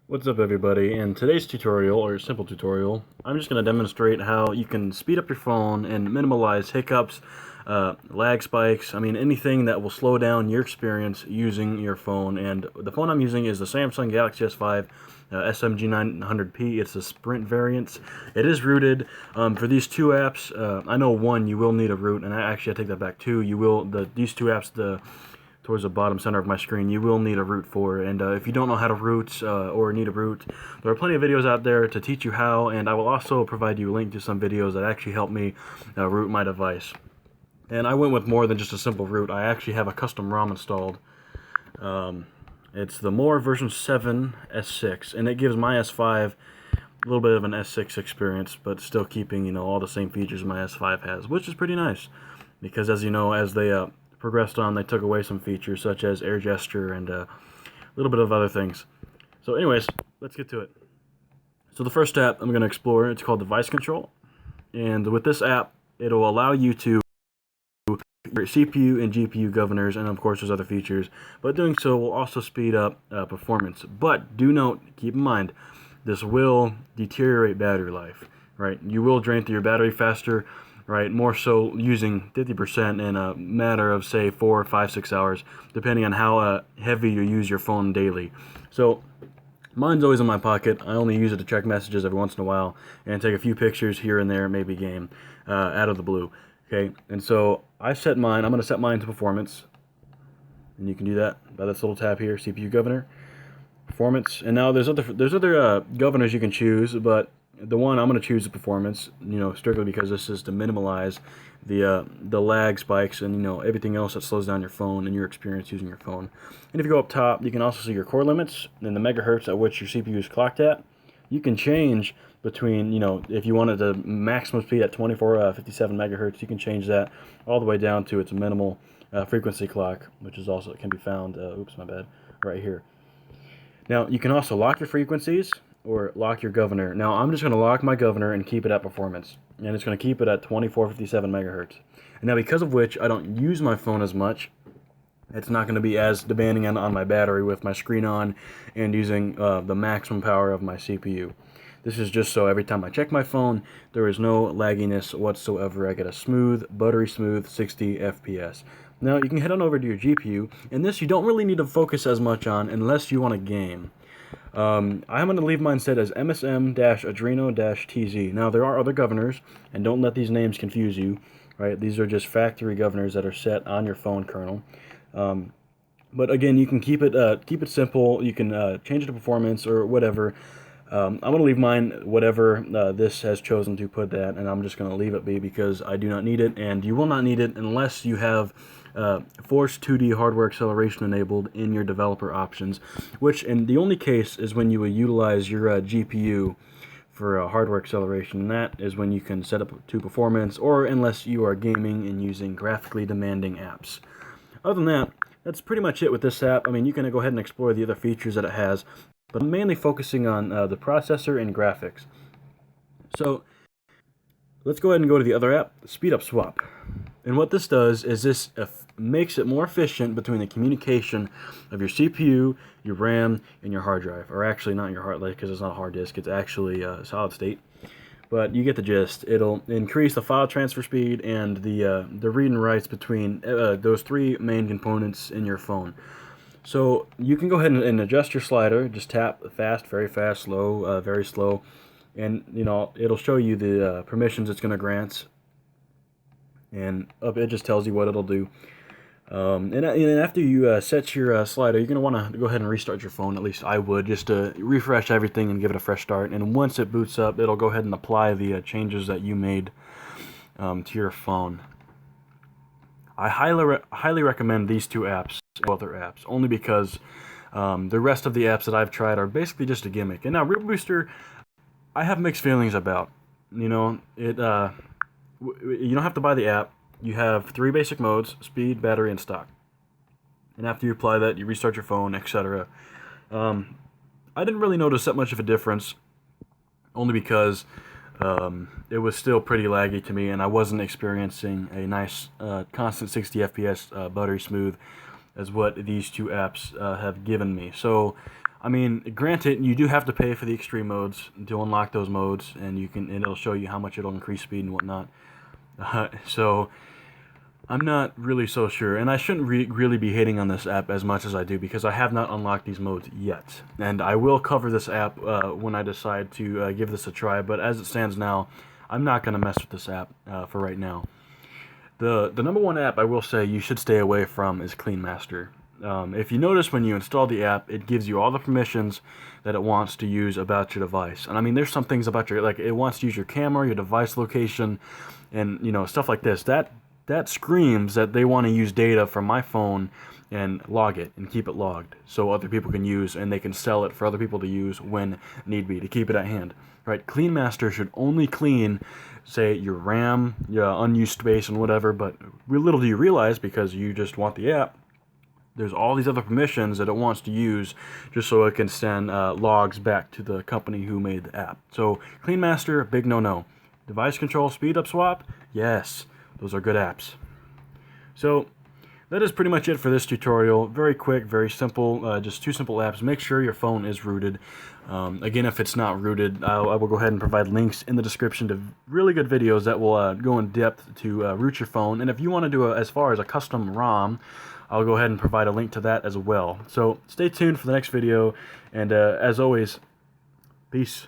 What's up everybody? In today's tutorial, or simple tutorial, I'm just going to demonstrate how you can speed up your phone and minimize hiccups, lag spikes, anything that will slow down your experience using your phone. And the phone I'm using is the Samsung Galaxy S5 SMG 900p. It's a Sprint variant. It is rooted. For these two apps, I know one you will need a root, and I take that back. Two, these two apps, towards the bottom center of my screen, you will need a root for. And if you don't know how to root or need a root, there are plenty of videos out there to teach you how, and I will also provide you a link to some videos that actually help me root my device. And I went with more than just a simple root. I actually have a custom ROM installed. It's the More version 7 S6, and it gives my S5 a little bit of an S6 experience, but still keeping all the same features my S5 has, which is pretty nice. Because as you know, as they progressed on, they took away some features such as air gesture and a little bit of other things. So anyways, let's get to it. So the first app I'm going to explore, it's called Device Control. And with this app, it'll allow you to your CPU and GPU governors, and of course there's other features, but doing so will also speed up performance. But do note, keep in mind, this will deteriorate battery life, right? You will drain through your battery faster, right? More so using 50% in a matter of, say, 4, 5, 6 hours, depending on how heavy you use your phone daily. So mine's always in my pocket. I only use it to check messages every once in a while and take a few pictures here and there, maybe game, out of the blue. Okay, and so I'm going to set mine to performance. And you can do that by this little tab here, CPU governor, performance. And now there's other governors you can choose, but the one I'm going to choose is performance, strictly because this is to minimize the lag spikes and everything else that slows down your phone and your experience using your phone. And if you go up top, you can also see your core limits and the megahertz at which your CPU is clocked at. You can change between, if you wanted the maximum speed at 5457 megahertz, you can change that all the way down to its minimal frequency clock, which is also can be found, right here. Now you can also lock your frequencies or lock your governor. Now I'm just going to lock my governor and keep it at performance, and it's going to keep it at 2457 megahertz. And now because of which I don't use my phone as much, it's not going to be as demanding on my battery with my screen on and using the maximum power of my CPU. This is just so every time I check my phone, there is no lagginess whatsoever. I get a smooth, buttery smooth 60 FPS. Now you can head on over to your GPU, and this you don't really need to focus as much on unless you want to game. I'm going to leave mine set as MSM-Adreno-TZ. Now there are other governors, and don't let these names confuse you. Right? These are just factory governors that are set on your phone kernel. But again, you can keep it simple. You can change it to performance or whatever. I'm going to leave mine whatever this has chosen to put that, and I'm just going to leave it be because I do not need it, and you will not need it unless you have Force 2D hardware acceleration enabled in your developer options, which in the only case is when you will utilize your GPU for hardware acceleration, and that is when you can set up to performance, or unless you are gaming and using graphically demanding apps. Other than that, that's pretty much it with this app. You can go ahead and explore the other features that it has, but I'm mainly focusing on the processor and graphics. So let's go ahead and go to the other app, Speed Up Swap. And what this does is this makes it more efficient between the communication of your CPU, your RAM, and your hard drive. Or actually not your hard drive, because it's not a hard disk, it's actually solid state. But you get the gist. It'll increase the file transfer speed and the read and writes between those three main components in your phone. So you can go ahead and adjust your slider. Just tap fast, very fast, slow, very slow, and it'll show you the permissions it's going to grant, and it just tells you what it'll do. And after you set your slider, you're going to want to go ahead and restart your phone. At least I would, just to refresh everything and give it a fresh start. And once it boots up, it'll go ahead and apply the changes that you made to your phone. I highly recommend these two apps, other apps, only because the rest of the apps that I've tried are basically just a gimmick. And now Reboot Booster, I have mixed feelings about. You don't have to buy the app. You have 3 basic modes: speed, battery, and stock. And after you apply that, you restart your phone, etc. I didn't really notice that much of a difference, only because it was still pretty laggy to me, and I wasn't experiencing a nice constant 60 FPS buttery smooth as what these two apps have given me. So I mean, granted, you do have to pay for the extreme modes to unlock those modes, and it'll show you how much it'll increase speed and whatnot. So I'm not really so sure, and I shouldn't really be hating on this app as much as I do, because I have not unlocked these modes yet. And I will cover this app when I decide to give this a try, but as it stands now, I'm not going to mess with this app for right now. The number one app I will say you should stay away from is Clean Master. If you notice, when you install the app, it gives you all the permissions that it wants to use about your device. And I mean, there's some things about like it wants to use your camera, your device location, and stuff like this. That screams that they want to use data from my phone and log it and keep it logged so other people can use, and they can sell it for other people to use when need be, to keep it at hand. Right? Clean Master should only clean, say, your RAM, your unused space and whatever, but little do you realize, because you just want the app, there's all these other permissions that it wants to use just so it can send logs back to the company who made the app. So Clean Master, big no-no. Device control, speed up swap, yes. Those are good apps. So that is pretty much it for this tutorial. Very quick, very simple, just 2 simple apps. Make sure your phone is rooted. Again, if it's not rooted, I will go ahead and provide links in the description to really good videos that will go in depth to root your phone. And if you want to do as far as a custom ROM, I'll go ahead and provide a link to that as well. So stay tuned for the next video, and as always, peace.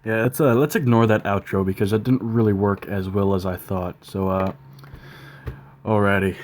Yeah, let's ignore that outro because it didn't really work as well as I thought. So, alrighty.